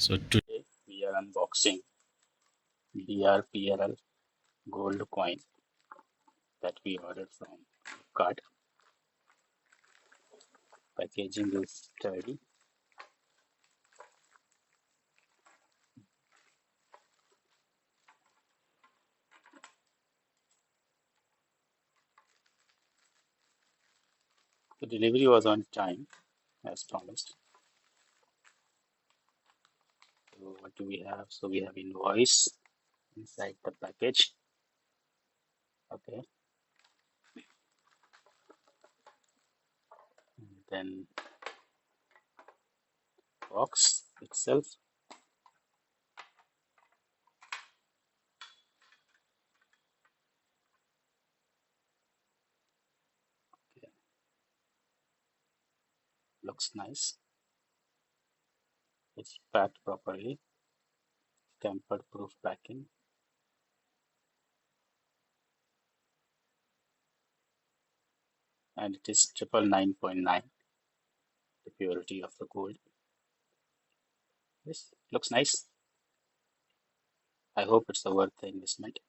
So today we are unboxing BRPL gold coin that we ordered from Flipkart. Packaging is sturdy. The delivery was on time as promised. So what do we have? So we have invoice inside the package. Okay. And then box itself. Okay. Looks nice. It's packed properly. Tamper proof packing. And it is 999.9, the purity of the gold. Yes, looks nice. I hope it's a worth the investment.